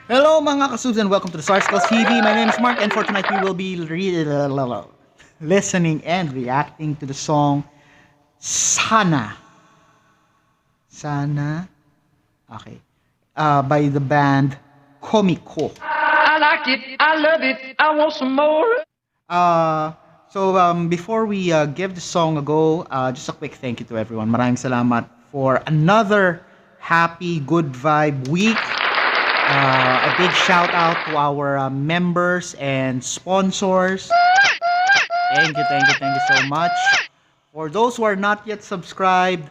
Hello mga kasubs and welcome to the Sarsicles TV. My name is Mark and for tonight we will be listening and reacting to the song Sana. Sana. Okay. By the band Komiko. I like it, I love it, I want some more. Before we give the song a go, just a quick thank you to everyone. Maraming salamat for another happy, good vibe week. A big shout out to our members and sponsors. Thank you so much. For those who are not yet subscribed,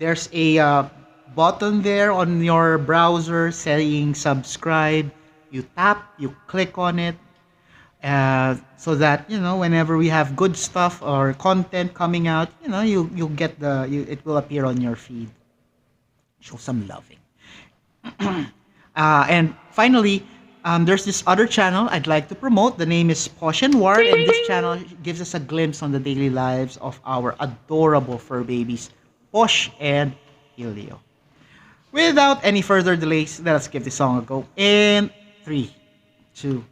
there's a button there on your browser saying subscribe. You tap, you click on it, so that whenever we have good stuff or content coming out, you'll get it will appear on your feed. Show some loving. And finally, there's this other channel I'd like to promote. The name is Posh and Ward, and this channel gives us a glimpse on the daily lives of our adorable fur babies, Posh and Ilio. Without any further delays, let us give this song a go. In 3, 2,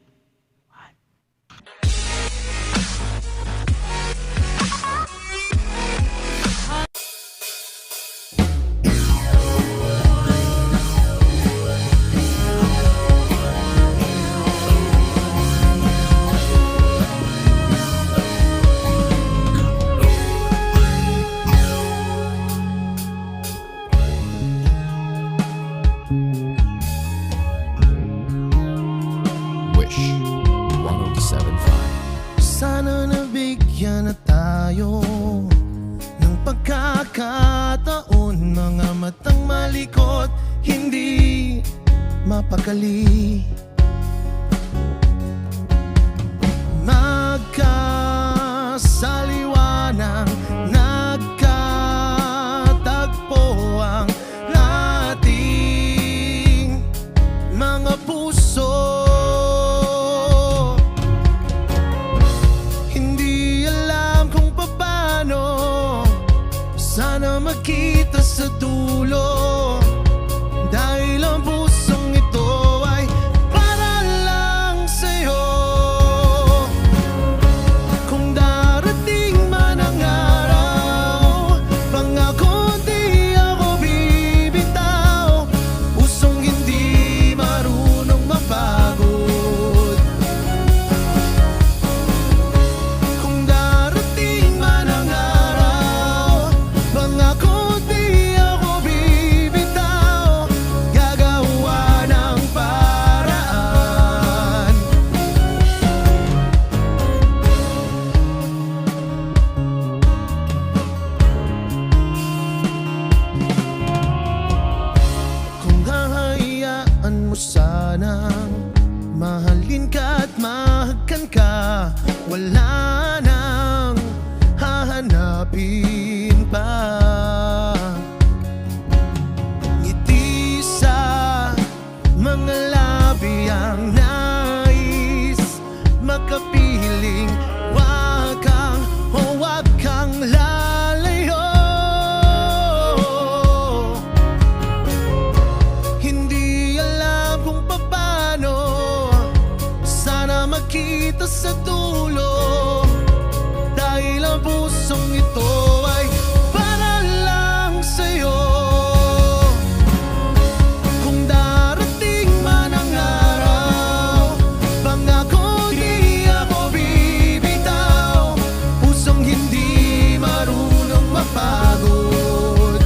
Wish 107.5. Sana nabigyan na tayo ng pagkakataon. Mga matang malikot, hindi mapakali. Magkasaliwanang nagkatagpo ang ating mga puso. Sana makita sa dulo, dahil ang pusong ito ay para lang sa'yo. Kung darating man ang araw, pangako di ako bibitaw. Pusong hindi marunong mapagod. Kung darating man ang araw, pangako di ako bibitaw. Gagawa ng paraan. Kung hahayaan mo sanang mahalin ka at mahagkan ka, wala nang hahanapin pa. Ngiti sa mga labi ang nais makapiling. Huwag kang lalayo. Hindi alam kung paano, sana makita sa dulo, dahil ang pusong ito ay para lang sa'yo. Kung darating man ang araw, pangako di ako bibitaw. Pusong hindi marunong mapagod.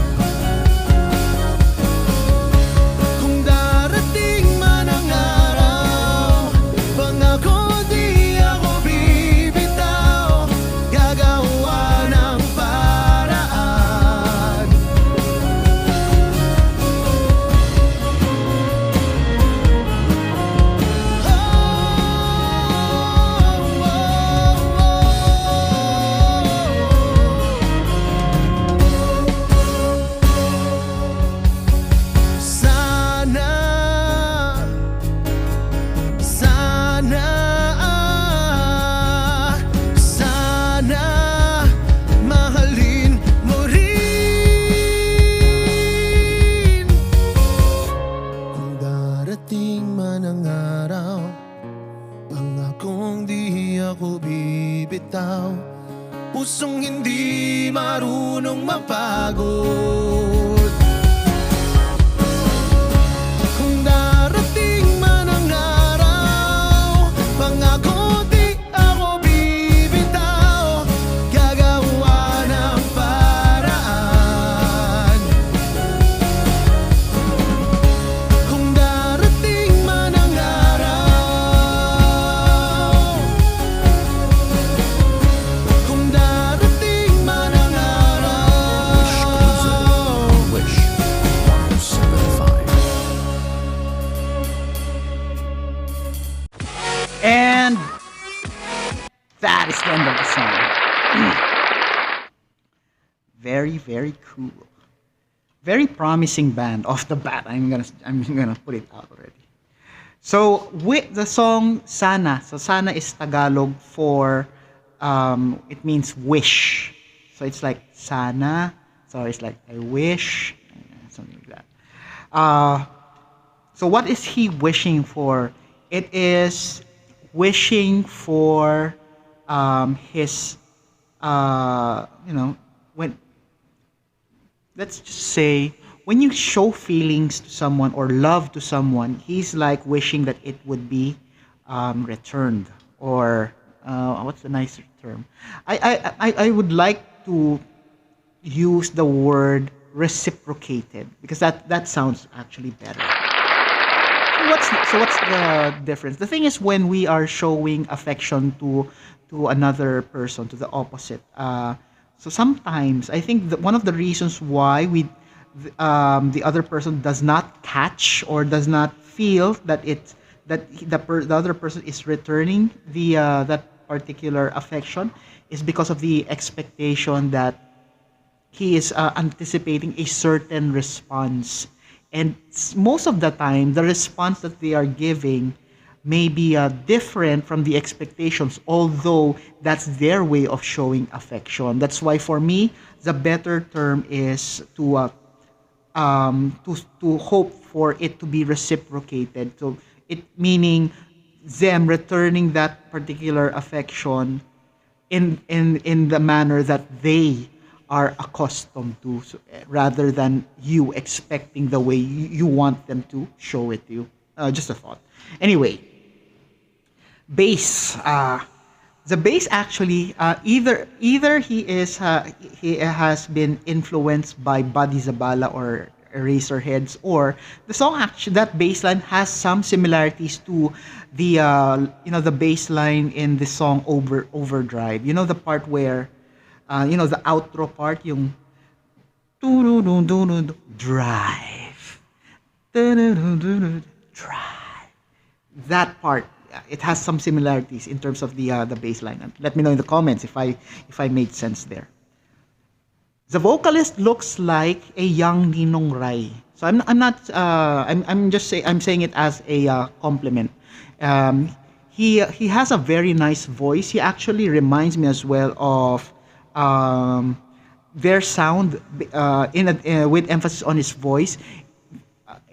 Kung darating man ang araw, pangako di ako bibitaw. Gagawa ng paraan. darating man ang araw, pangakong di ako bibitaw, pusong hindi marunong mapagod. Kung darating man ang araw, pangako di ako bibitaw, gagawa ng paraan. Kung darating man ang araw, kung darating man ang araw. Wish 107.5. And that is the end of the song. Very, very cool. Very promising band off the bat. I'm gonna put it out already. So with the song Sana. So Sana is Tagalog for it means wish. So it's like Sana. So it's like I wish, something like that. So what is he wishing for? It is wishing for his when, let's just say, when you show feelings to someone or love to someone, he's like wishing that it would be returned, or what's the nicer term? I would like to use the word reciprocated, because that sounds actually better. So what's the difference? The thing is, when we are showing affection to another person, to the opposite, so sometimes I think that one of the reasons why the other person does not catch or does not feel that the other person is returning that particular affection is because of the expectation that he is anticipating a certain response. And most of the time, the response that they are giving may be different from the expectations, although that's their way of showing affection. That's why for me, the better term is to hope for it to be reciprocated. So it meaning them returning that particular affection in the manner that they are accustomed to, so, rather than you expecting the way you want them to show it to you. Just a thought. Anyway, bass. The bass actually either he has been influenced by Buddy Zabala or Eraserheads, or the song actually, that bass line has some similarities to the the bass line in the song Overdrive. You know the part where the outro part, yung drive, drive. That part, it has some similarities in terms of the bass line. And let me know in the comments if I made sense there. The vocalist looks like a young Ninong Rai. So I'm saying it as a compliment. He has a very nice voice. He actually reminds me as well of their sound with emphasis on his voice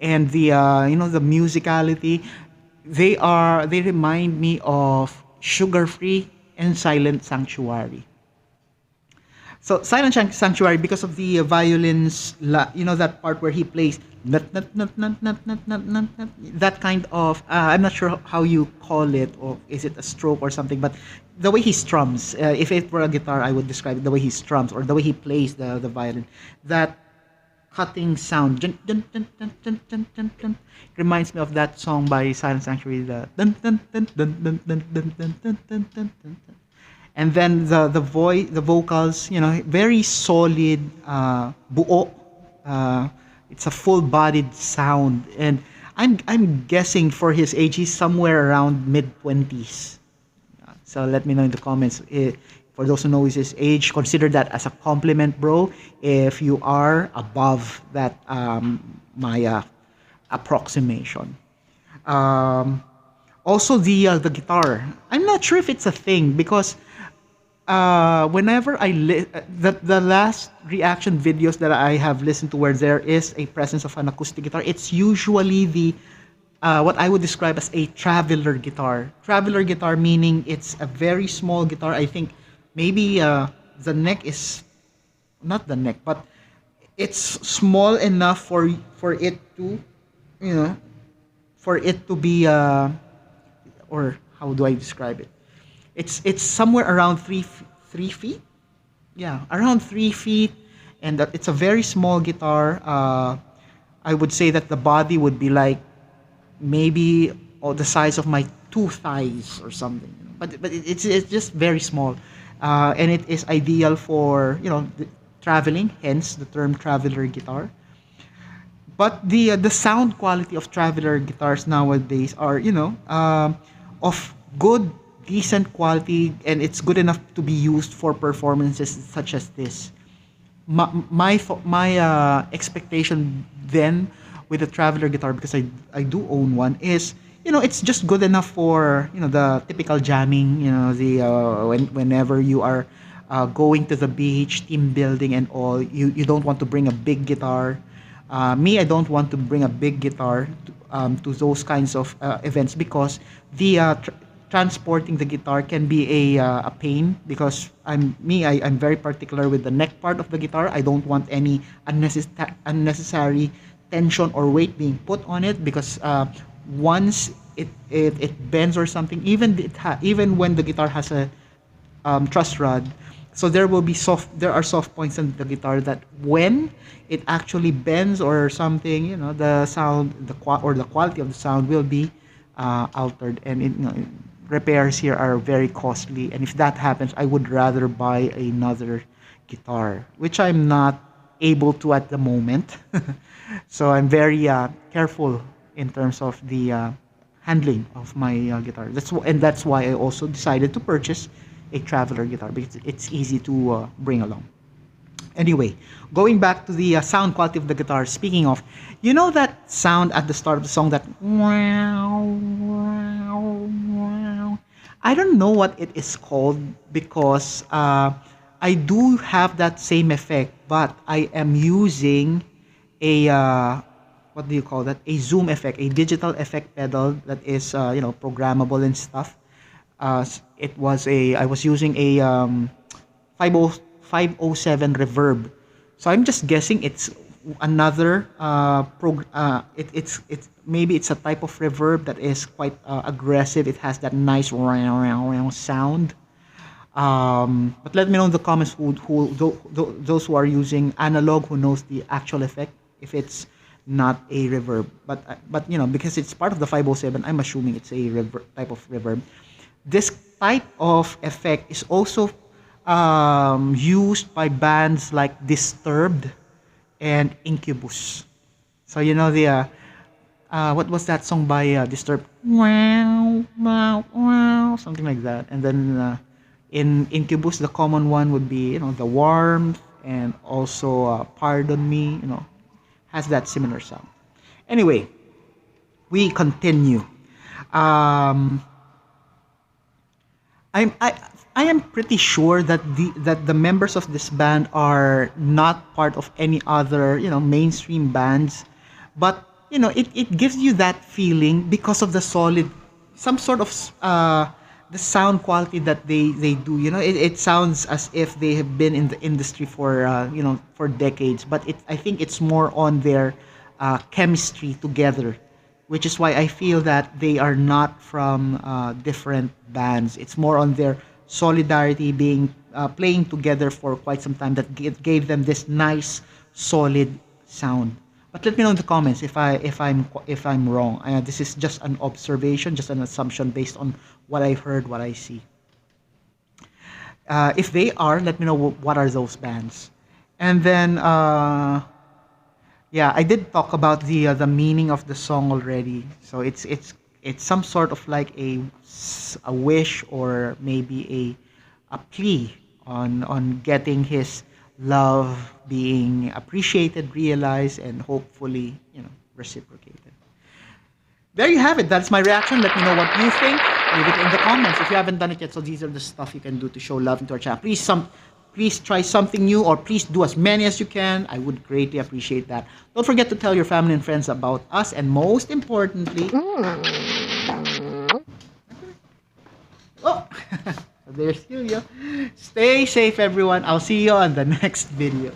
and the the musicality. They remind me of Sugar Free and Silent Sanctuary. So Silent Sanctuary, because of the violins, that part where he plays that kind of I'm not sure how you call it, or is it a stroke or something, but the way he strums, if it were a guitar I would describe it the way he strums, or the way he plays the violin, that cutting sound reminds me of that song by Silent Sanctuary, the and then the voice, the vocals, very solid, buo. It's a full-bodied sound, and I'm guessing for his age he's somewhere around mid-20s. So let me know in the comments. For those who know his age, consider that as a compliment, bro. If you are above that, my approximation. Also the guitar. I'm not sure if it's a thing, because whenever the last reaction videos that I have listened to where there is a presence of an acoustic guitar, it's usually the what I would describe as a traveler guitar. Traveler guitar meaning it's a very small guitar. I think maybe the neck is not the neck, but it's small enough for it to, you know, for it to be or how do I describe it? It's somewhere around 3 feet. Yeah, around 3 feet, and that it's a very small guitar. I would say that the body would be like maybe the size of my two thighs or something. But it's just very small, and it is ideal for traveling. Hence the term traveler guitar. But the sound quality of traveler guitars nowadays are of good decent quality, and it's good enough to be used for performances such as this. My expectation then with the traveler guitar, because I do own one, is it's just good enough for the typical jamming, the whenever you are going to the beach, team building and all. You don't want to bring a big guitar. Me, I don't want to bring a big guitar to those kinds of events, because the transporting the guitar can be a pain, because I'm very particular with the neck part of the guitar. I don't want any unnecessary tension or weight being put on it, because once it bends or something, even when the guitar has a truss rod, so there are soft points in the guitar that when it actually bends or something, the sound, the quality of the sound will be altered, and repairs here are very costly. And if that happens, I would rather buy another guitar, which I'm not able to at the moment. So I'm very careful in terms of the handling of my guitar. That's why I also decided to purchase a traveler guitar, because it's easy to bring along. Anyway, going back to the sound quality of the guitar. Speaking of, that sound at the start of the song, that wow, wow, wow. I don't know what it is called, because I do have that same effect, but I am using a what do you call that? A zoom effect, a digital effect pedal that is programmable and stuff. I was using a 507 reverb. So I'm just guessing it's another it's maybe it's a type of reverb that is quite aggressive. It has that nice sound. But let me know in the comments those who are using analog, who knows the actual effect, if it's not a reverb. But because it's part of the 507, I'm assuming it's a type of reverb. This type of effect is also used by bands like Disturbed and Incubus. So the what was that song by Disturbed? Wow, wow, wow, something like that. And then in Incubus, the common one would be the Warmth, and also Pardon Me. Has that similar sound. Anyway, we continue. Um, I am pretty sure that the members of this band are not part of any other mainstream bands, but it gives you that feeling because of the solid, some sort of the sound quality that they do. It sounds as if they have been in the industry for for decades, but I think it's more on their chemistry together, which is why I feel that they are not from different bands. It's more on their solidarity, being playing together for quite some time, that gave them this nice, solid sound. But let me know in the comments if I'm wrong. This is just an observation, just an assumption based on what I've heard, what I see. If they are, let me know what are those bands. And then yeah, I did talk about the meaning of the song already. So it's some sort of like a wish, or maybe a plea on getting his love being appreciated, realized, and hopefully reciprocated. There you have it. That's my reaction. Let me know what you think. Leave it in the comments if you haven't done it yet. So these are the stuff you can do to show love into our channel. Please please try something new, or please do as many as you can. I would greatly appreciate that. Don't forget to tell your family and friends about us, and most importantly, oh, there's Celia. Stay safe, everyone. I'll see you on the next video.